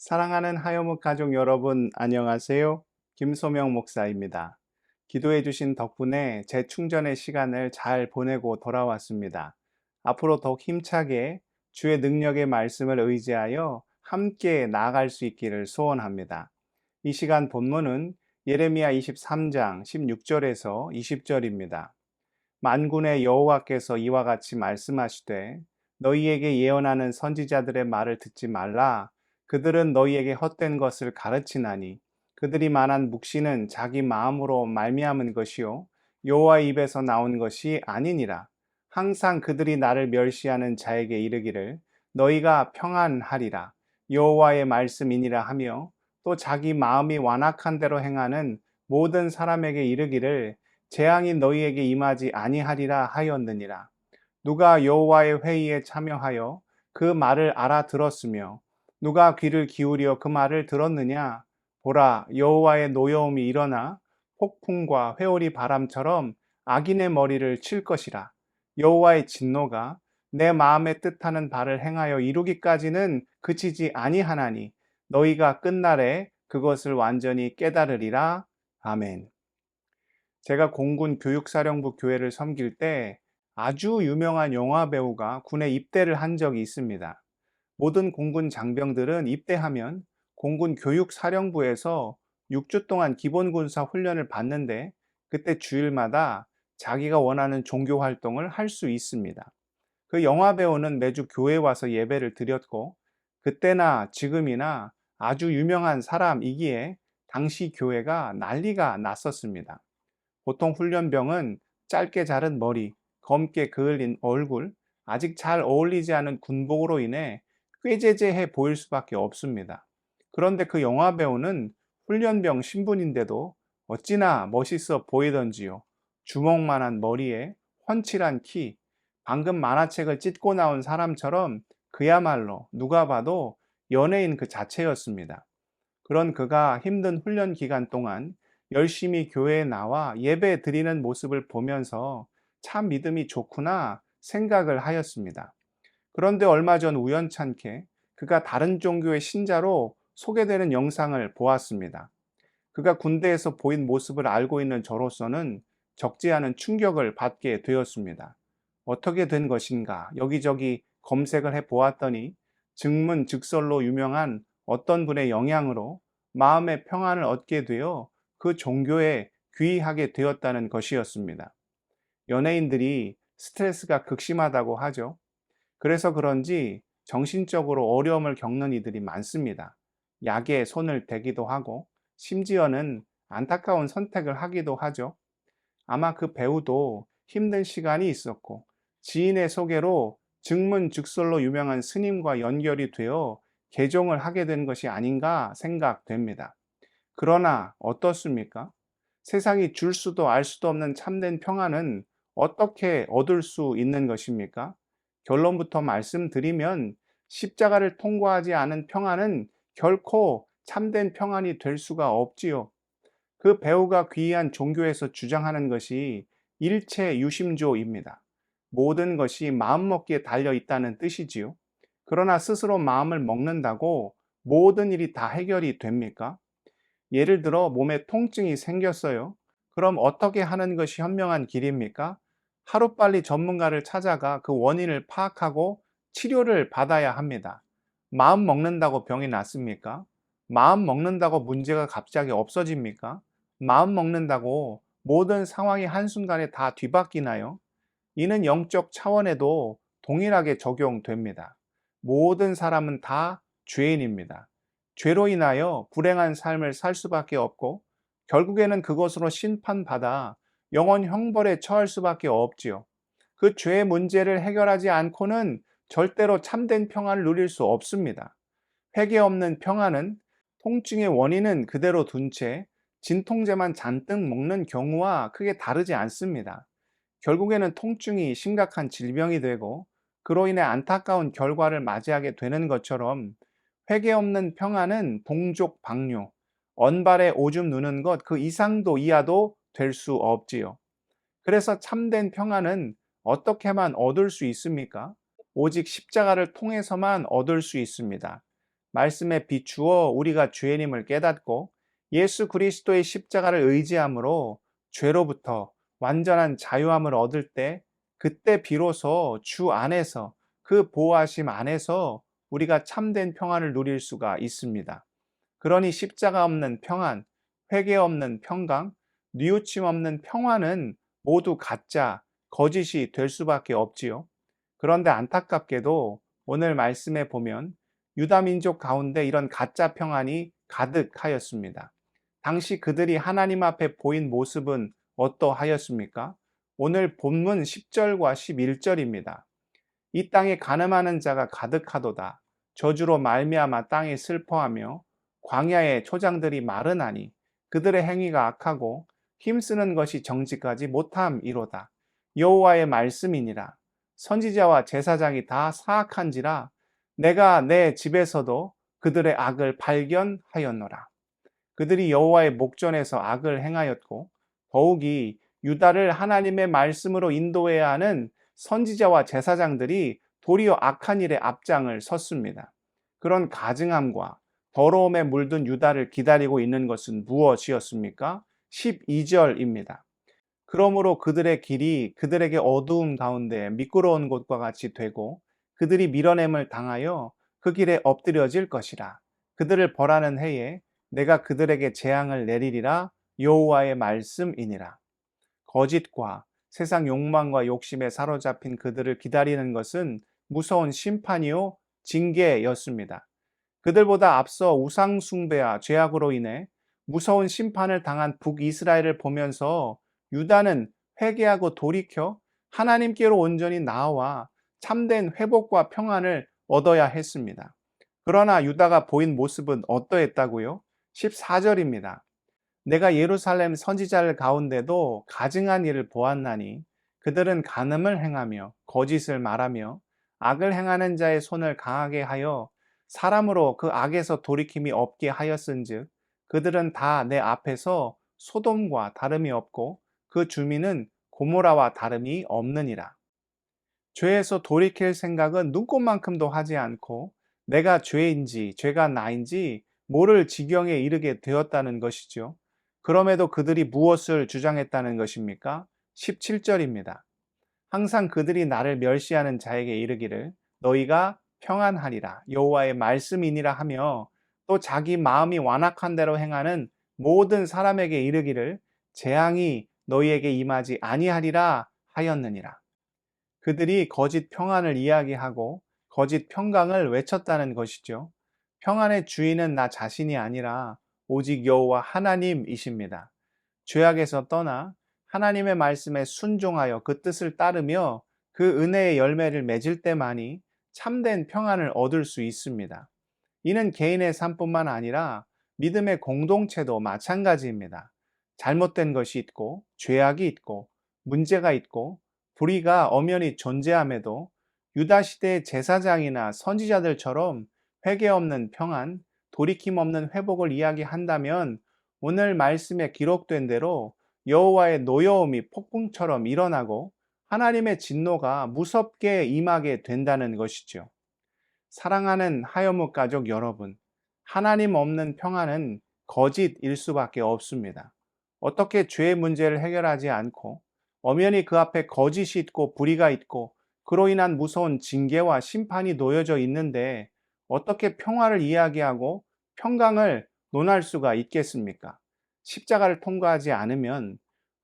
사랑하는 하여묵 가족 여러분, 안녕하세요. 김소명 목사입니다. 기도해 주신 덕분에 재충전의 시간을 잘 보내고 돌아왔습니다. 앞으로 더욱 힘차게 주의 능력의 말씀을 의지하여 함께 나아갈 수 있기를 소원합니다. 이 시간 본문은 예레미야 23장 16절에서 20절입니다. 만군의 여호와께서 이와 같이 말씀하시되 너희에게 예언하는 선지자들의 말을 듣지 말라. 그들은 너희에게 헛된 것을 가르치나니 그들이 말한 묵시는 자기 마음으로 말미암은 것이요 여호와의 입에서 나온 것이 아니니라. 항상 그들이 나를 멸시하는 자에게 이르기를 너희가 평안하리라. 여호와의 말씀이니라 하며 또 자기 마음이 완악한 대로 행하는 모든 사람에게 이르기를 재앙이 너희에게 임하지 아니하리라 하였느니라. 누가 여호와의 회의에 참여하여 그 말을 알아들었으며 누가 귀를 기울여 그 말을 들었느냐? 보라, 여호와의 노여움이 일어나 폭풍과 회오리 바람처럼 악인의 머리를 칠 것이라. 여호와의 진노가 내 마음에 뜻하는 바를 행하여 이루기까지는 그치지 아니하나니 너희가 끝날에 그것을 완전히 깨달으리라. 아멘. 제가 공군 교육사령부 교회를 섬길 때 아주 유명한 영화 배우가 군에 입대를 한 적이 있습니다. 모든 공군 장병들은 입대하면 공군 교육사령부에서 6주 동안 기본군사 훈련을 받는데 그때 주일마다 자기가 원하는 종교 활동을 할 수 있습니다. 그 영화 배우는 매주 교회에 와서 예배를 드렸고 그때나 지금이나 아주 유명한 사람이기에 당시 교회가 난리가 났었습니다. 보통 훈련병은 짧게 자른 머리, 검게 그을린 얼굴, 아직 잘 어울리지 않은 군복으로 인해 꾀재재해 보일 수밖에 없습니다. 그런데 그 영화 배우는 훈련병 신분인데도 어찌나 멋있어 보이던지요. 주먹만한 머리에 훤칠한 키, 방금 만화책을 찢고 나온 사람처럼 그야말로 누가 봐도 연예인 그 자체였습니다. 그런 그가 힘든 훈련 기간 동안 열심히 교회에 나와 예배 드리는 모습을 보면서 참 믿음이 좋구나 생각을 하였습니다. 그런데 얼마 전 우연찮게 그가 다른 종교의 신자로 소개되는 영상을 보았습니다. 그가 군대에서 보인 모습을 알고 있는 저로서는 적지 않은 충격을 받게 되었습니다. 어떻게 된 것인가 여기저기 검색을 해 보았더니 증문즉설로 유명한 어떤 분의 영향으로 마음의 평안을 얻게 되어 그 종교에 귀의하게 되었다는 것이었습니다. 연예인들이 스트레스가 극심하다고 하죠. 그래서 그런지 정신적으로 어려움을 겪는 이들이 많습니다. 약에 손을 대기도 하고 심지어는 안타까운 선택을 하기도 하죠. 아마 그 배우도 힘든 시간이 있었고 지인의 소개로 증문즉설로 유명한 스님과 연결이 되어 개종을 하게 된 것이 아닌가 생각됩니다. 그러나 어떻습니까? 세상이 줄 수도 알 수도 없는 참된 평안은 어떻게 얻을 수 있는 것입니까? 결론부터 말씀드리면 십자가를 통과하지 않은 평안은 결코 참된 평안이 될 수가 없지요. 그 배우가 귀한 종교에서 주장하는 것이 일체 유심조입니다. 모든 것이 마음먹기에 달려 있다는 뜻이지요. 그러나 스스로 마음을 먹는다고 모든 일이 다 해결이 됩니까? 예를 들어 몸에 통증이 생겼어요. 그럼 어떻게 하는 것이 현명한 길입니까? 하루빨리 전문가를 찾아가 그 원인을 파악하고 치료를 받아야 합니다. 마음 먹는다고 병이 낫습니까? 마음 먹는다고 문제가 갑자기 없어집니까? 마음 먹는다고 모든 상황이 한순간에 다 뒤바뀌나요? 이는 영적 차원에도 동일하게 적용됩니다. 모든 사람은 다 죄인입니다. 죄로 인하여 불행한 삶을 살 수밖에 없고 결국에는 그것으로 심판받아 영원 형벌에 처할 수밖에 없지요. 그 죄의 문제를 해결하지 않고는 절대로 참된 평안을 누릴 수 없습니다. 회개 없는 평안은 통증의 원인은 그대로 둔 채 진통제만 잔뜩 먹는 경우와 크게 다르지 않습니다. 결국에는 통증이 심각한 질병이 되고 그로 인해 안타까운 결과를 맞이하게 되는 것처럼 회개 없는 평안은 동족 박류, 언발에 오줌 누는 것 그 이상도 이하도 될 수 없지요. 그래서 참된 평안은 어떻게만 얻을 수 있습니까? 오직 십자가를 통해서만 얻을 수 있습니다. 말씀에 비추어 우리가 죄인임을 깨닫고 예수 그리스도의 십자가를 의지함으로 죄로부터 완전한 자유함을 얻을 때, 그때 비로소 주 안에서, 그 보호하심 안에서 우리가 참된 평안을 누릴 수가 있습니다. 그러니 십자가 없는 평안, 회개 없는 평강, 뉘우침 없는 평안은 모두 가짜, 거짓이 될 수밖에 없지요. 그런데 안타깝게도 오늘 말씀에 보면 유다 민족 가운데 이런 가짜 평안이 가득하였습니다. 당시 그들이 하나님 앞에 보인 모습은 어떠하였습니까? 오늘 본문 10절과 11절입니다. 이 땅에 가늠하는 자가 가득하도다. 저주로 말미암아 땅이 슬퍼하며 광야의 초장들이 마르나니 그들의 행위가 악하고 힘쓰는 것이 정직하지 못함이로다. 여호와의 말씀이니라. 선지자와 제사장이 다 사악한지라 내가 내 집에서도 그들의 악을 발견하였노라. 그들이 여호와의 목전에서 악을 행하였고 더욱이 유다를 하나님의 말씀으로 인도해야 하는 선지자와 제사장들이 도리어 악한 일에 앞장을 섰습니다. 그런 가증함과 더러움에 물든 유다를 기다리고 있는 것은 무엇이었습니까? 12절입니다. 그러므로 그들의 길이 그들에게 어두움 가운데 미끄러운 곳과 같이 되고 그들이 밀어냄을 당하여 그 길에 엎드려질 것이라. 그들을 벌하는 해에 내가 그들에게 재앙을 내리리라. 여호와의 말씀이니라. 거짓과 세상 욕망과 욕심에 사로잡힌 그들을 기다리는 것은 무서운 심판이요 징계였습니다. 그들보다 앞서 우상 숭배와 죄악으로 인해 무서운 심판을 당한 북이스라엘을 보면서 유다는 회개하고 돌이켜 하나님께로 온전히 나아와 참된 회복과 평안을 얻어야 했습니다. 그러나 유다가 보인 모습은 어떠했다고요? 14절입니다. 내가 예루살렘 선지자들 가운데도 가증한 일을 보았나니 그들은 간음을 행하며 거짓을 말하며 악을 행하는 자의 손을 강하게 하여 사람으로 그 악에서 돌이킴이 없게 하였은즉 그들은 다 내 앞에서 소돔과 다름이 없고 그 주민은 고모라와 다름이 없느니라. 죄에서 돌이킬 생각은 눈꼽만큼도 하지 않고 내가 죄인지 죄가 나인지 모를 지경에 이르게 되었다는 것이죠. 그럼에도 그들이 무엇을 주장했다는 것입니까? 17절입니다. 항상 그들이 나를 멸시하는 자에게 이르기를 너희가 평안하리라 여호와의 말씀이니라 하며 또 자기 마음이 완악한 대로 행하는 모든 사람에게 이르기를 재앙이 너희에게 임하지 아니하리라 하였느니라. 그들이 거짓 평안을 이야기하고 거짓 평강을 외쳤다는 것이죠. 평안의 주인은 나 자신이 아니라 오직 여호와 하나님이십니다. 죄악에서 떠나 하나님의 말씀에 순종하여 그 뜻을 따르며 그 은혜의 열매를 맺을 때만이 참된 평안을 얻을 수 있습니다. 이는 개인의 삶뿐만 아니라 믿음의 공동체도 마찬가지입니다. 잘못된 것이 있고 죄악이 있고 문제가 있고 불의가 엄연히 존재함에도 유다 시대의 제사장이나 선지자들처럼 회개 없는 평안, 돌이킴 없는 회복을 이야기한다면 오늘 말씀에 기록된 대로 여호와의 노여움이 폭풍처럼 일어나고 하나님의 진노가 무섭게 임하게 된다는 것이죠. 사랑하는 하여묵 가족 여러분, 하나님 없는 평안은 거짓일 수밖에 없습니다. 어떻게 죄의 문제를 해결하지 않고 엄연히 그 앞에 거짓이 있고 불의가 있고 그로 인한 무서운 징계와 심판이 놓여져 있는데 어떻게 평화를 이야기하고 평강을 논할 수가 있겠습니까? 십자가를 통과하지 않으면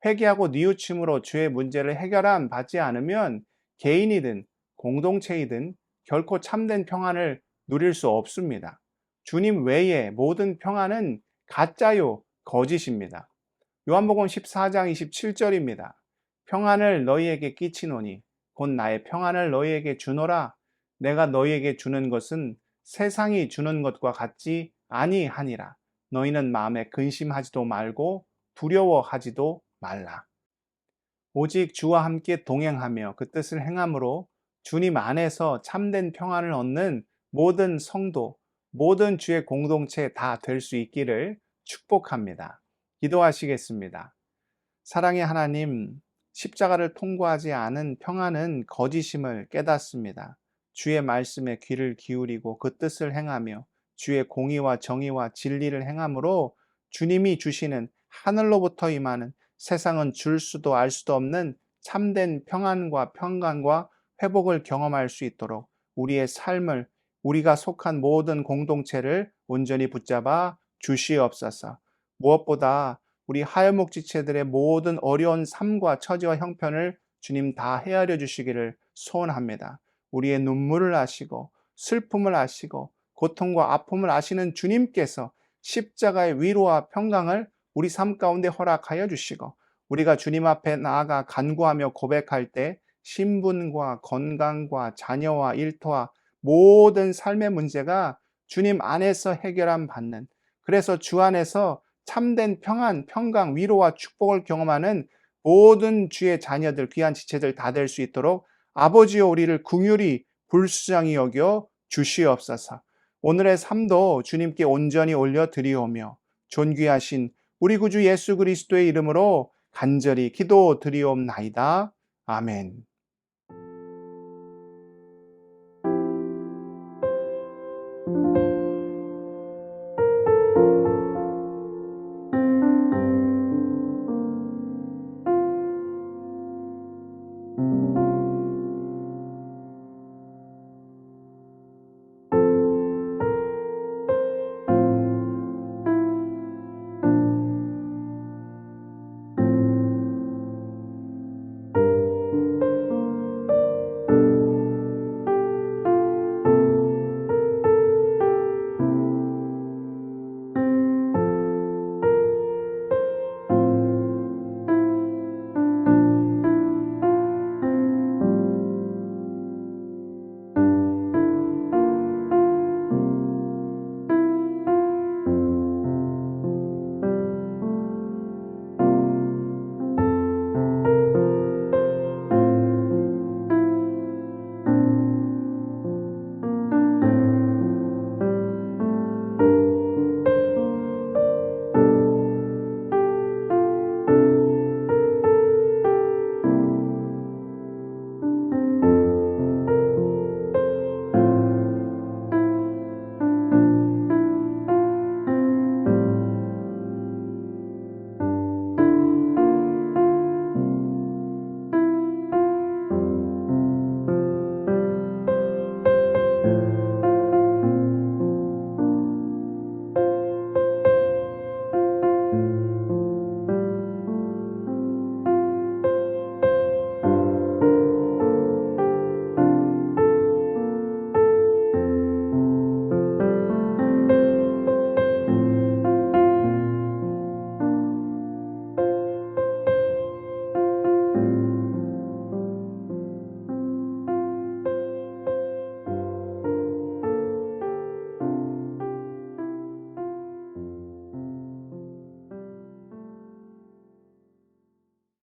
회개하고 뉘우침으로 죄의 문제를 해결함 받지 않으면 개인이든 공동체이든 결코 참된 평안을 누릴 수 없습니다. 주님 외에 모든 평안은 가짜요, 거짓입니다. 요한복음 14장 27절입니다. 평안을 너희에게 끼치노니 곧 나의 평안을 너희에게 주노라. 내가 너희에게 주는 것은 세상이 주는 것과 같지 아니하니라. 너희는 마음에 근심하지도 말고 두려워하지도 말라. 오직 주와 함께 동행하며 그 뜻을 행함으로 주님 안에서 참된 평안을 얻는 모든 성도, 모든 주의 공동체 다 될 수 있기를 축복합니다. 기도하시겠습니다. 사랑의 하나님, 십자가를 통과하지 않은 평안은 거짓임을 깨닫습니다. 주의 말씀에 귀를 기울이고 그 뜻을 행하며 주의 공의와 정의와 진리를 행함으로 주님이 주시는 하늘로부터 임하는 세상은 줄 수도 알 수도 없는 참된 평안과 평강과 회복을 경험할 수 있도록 우리의 삶을, 우리가 속한 모든 공동체를 온전히 붙잡아 주시옵소서. 무엇보다 우리 하여목지체들의 모든 어려운 삶과 처지와 형편을 주님 다 헤아려 주시기를 소원합니다. 우리의 눈물을 아시고 슬픔을 아시고 고통과 아픔을 아시는 주님께서 십자가의 위로와 평강을 우리 삶 가운데 허락하여 주시고, 우리가 주님 앞에 나아가 간구하며 고백할 때 신분과 건강과 자녀와 일터와 모든 삶의 문제가 주님 안에서 해결함 받는, 그래서 주 안에서 참된 평안, 평강, 위로와 축복을 경험하는 모든 주의 자녀들, 귀한 지체들 다 될 수 있도록 아버지여 우리를 긍휼히 불쌍히 여겨 주시옵소서. 오늘의 삶도 주님께 온전히 올려드리오며 존귀하신 우리 구주 예수 그리스도의 이름으로 간절히 기도드리옵나이다. 아멘.